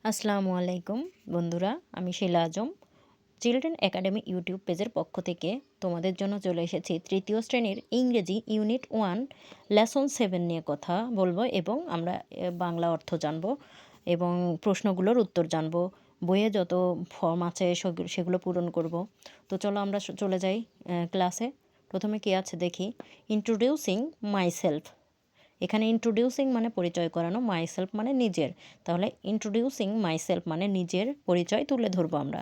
আসসালামু আলাইকুম বন্ধুরা, আমি শিলা আজম। চিলড্রেন একাডেমি ইউটিউব পেজের পক্ষ থেকে তোমাদের জন্য চলে এসেছি তৃতীয় শ্রেণীর ইংরেজি ইউনিট 1 লেসন 7 নিয়ে কথা বলবো এবং আমরা বাংলা অর্থ জানব এবং প্রশ্নগুলোর উত্তর জানব। বইয়ে যত ফর্ম আছে সেগুলো পূরণ করব। তো চলো আমরা চলে যাই ক্লাসে। প্রথমে কী আছে দেখি। Introducing myself. এখানে ইন্ট্রোডিউসিং মানে পরিচয় করানো, মাইসেলফ মানে নিজের। তাহলে ইন্ট্রোডিউসিং মাইসেলফ মানে নিজের পরিচয় তুলে ধরবো আমরা।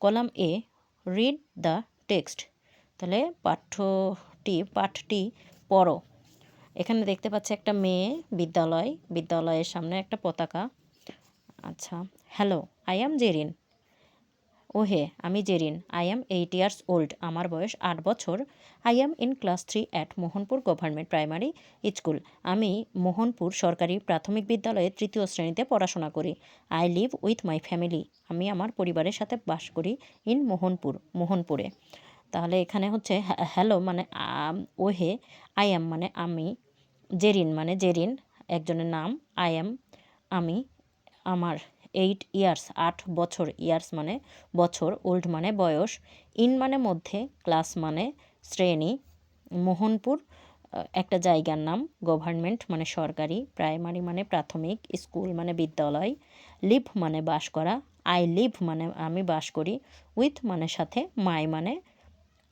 Column A, read the text. তাহলে পাঠটি পড়ো। এখানে দেখতে পাচ্ছি একটা মেয়ে, বিদ্যালয়ের সামনে একটা পতাকা। আচ্ছা, হ্যালো, আই অ্যাম জেরিন। ওহে, আমি Jerin. I am 8 years old. আমার বয়স 8 বছর। I am in class 3 at Mohanpur government primary school. আমি মোহনপুর সরকারি প্রাথমিক বিদ্যালয়ে 3য় শ্রেণীতে পড়াশোনা করি। I live with my family. আমি আমার পরিবারের সাথে বাস করি ইন মোহনপুরে। তাহলে এখানে হচ্ছে হ্যালো মানে ওহে, আই অ্যাম মানে আমি, জেরিন মানে জেরিন একজনের নাম, আই অ্যাম আমি, আমার, 8 ইয়ার্স 8 বছর, ইয়ার্স মানে বছর, ওল্ড মানে বয়স, ইন মানে মধ্যে, ক্লাস মানে শ্রেণী, মোহনপুর একটা জায়গার নাম, গভর্নমেন্ট মানে সরকারি, প্রাইমারি মানে প্রাথমিক, স্কুল মানে বিদ্যালয়, লিভ মানে বাস করা, আই লিভ মানে আমি বাস করি, উইথ মানে সাথে, মাই মানে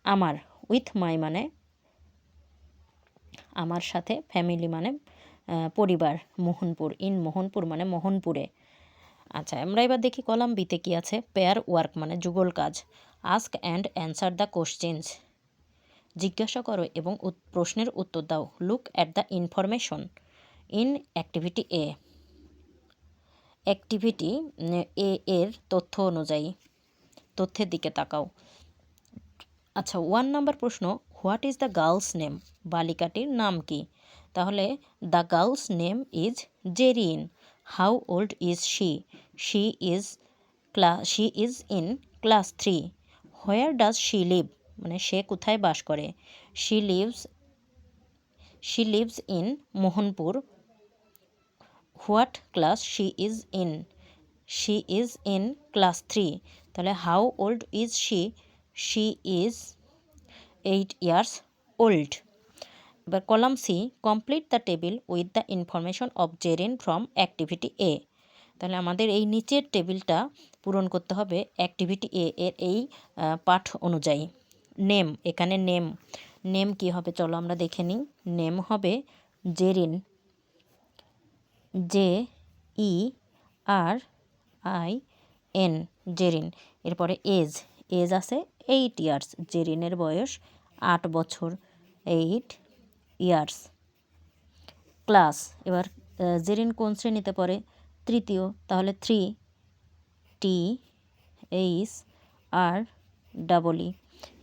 আমার, উইথ মাই মানে আমার সাথে, ফ্যামিলি মানে পরিবার, মোহনপুর মানে মোহনপুরে। আচ্ছা, আমরা এবার দেখি কলাম বিতে কী আছে। পেয়ার ওয়ার্ক মানে যুগল কাজ। Ask and answer the questions. জিজ্ঞাসা করো এবং প্রশ্নের উত্তর দাও। Look at the information in activity A. Activity এর তথ্য অনুযায়ী তথ্যের দিকে তাকাও। আচ্ছা, 1 নাম্বার প্রশ্ন, what is the girl's name? বালিকাটির নাম কি? তাহলে the girl's name is Jerin. How old is she? She is in class 3। Where does she live? মানে সে কোথায় বাস করে? She lives in Mohanpur. What class she is in? She is in class 3। তাহলে how old is she? She is 8 years old. এবার column C, complete the table with the information of Zerin from activity A. তাহলে আমাদের এই নিচের টেবিলটা পূরণ করতে হবে অ্যাক্টিভিটি এ এর এই পাঠ অনুযায়ী। নেম, এখানে নেম কি হবে চলো আমরা দেখে নিই। নেম হবে জেরিন, JERIN, জেরিন। এরপরে এজ আছে 8 ইয়ার্স। জেরিনের বয়স 8 বছর, 8 ইয়ার্স। ক্লাস, এবার জেরিন কোন শ্রেণীতে পড়ে? 3য়। তাহলে 3THREE।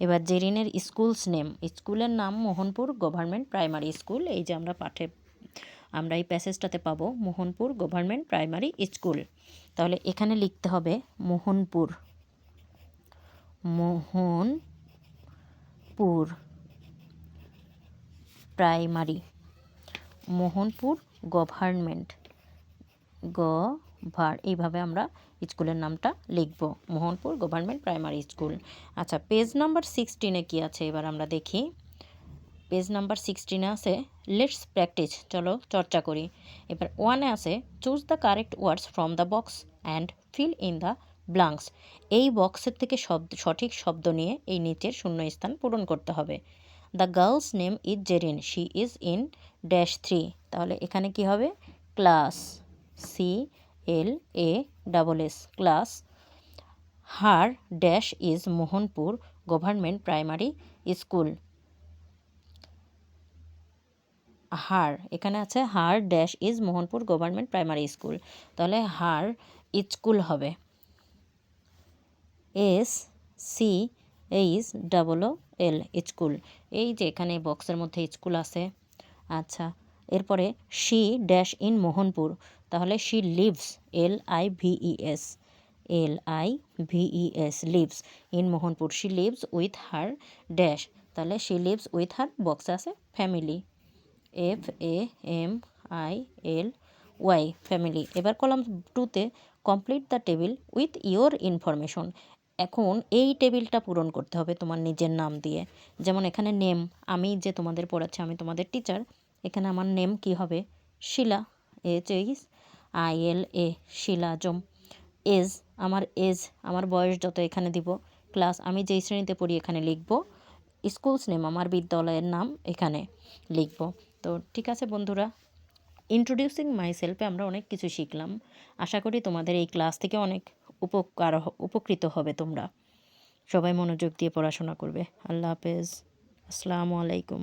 এবার জেরিনের স্কুলস নেম, স্কুলের নাম মোহনপুর গভর্নমেন্ট প্রাইমারি স্কুল। এই যে আমরা এই প্যাসেজটাতে পাবো মোহনপুর গভর্নমেন্ট প্রাইমারি স্কুল। তাহলে এখানে লিখতে হবে মোহনপুর প্রাইমারি, মোহনপুর গভর্নমেন্ট এইভাবে আমরা স্কুলের নামটা লিখব, মোহনপুর গভর্নমেন্ট প্রাইমারি স্কুল। আচ্ছা, পেজ নাম্বার 16-এ কী আছে এবার আমরা দেখি। পেজ নাম্বার 16-এ আছে লেটস প্র্যাকটিস, চলো চর্চা করি। এবার 1-এ আছে choose the correct words from the box and fill in the blanks. এই বক্সের থেকে সঠিক শব্দ নিয়ে এই নিচের শূন্যস্থান পূরণ করতে হবে। The girl's name is Jerin, she is in -3। তাহলে এখানে কি হবে? Class, CLASS, class. Her dash is Mohanpur government primary school. Her, এখানে আছে her dash is Mohanpur government primary school. তাহলে হার স্কুল হবে SCHOOL, স্কুল। এই যে এখানে বক্সের মধ্যে স্কুল আছে। আচ্ছা, এরপরে শি ড্যাশ ইন মোহনপুর, তাহলে she lives, LIVES, lives in Mohanpur. She lives with her dash, তাহলে শি লিভস উইথ হার, বক্সে আছে ফ্যামিলি, FAMILY, ওয়াই ফ্যামিলি। এবার কলাম 2তে complete the table with your information. এখন এই টেবিলটা পূরণ করতে হবে তোমার নিজের নাম দিয়ে। যেমন এখানে নেম, আমি যে তোমাদের পড়াচ্ছি, আমি তোমাদের টিচার, এখানে আমার নেম কি হবে? শিলা, HILA, শিলা আজম। এজ, আমার বয়স যত এখানে দিব। ক্লাস, আমি যেই শ্রেণীতে পড়ি এখানে লিখব। স্কুলস নেম, আমার বিদ্যালয়ের নাম এখানে লিখব। তো ঠিক আছে বন্ধুরা, ইন্ট্রোডিউসিং মাই সেলফে আমরা অনেক কিছু শিখলাম। আশা করি তোমাদের এই ক্লাস থেকে অনেক উপকৃত হবে তোমরা। সবাই মনোযোগ দিয়ে পড়াশোনা করবে। আল্লাহ হাফেজ। আসসালামু আলাইকুম।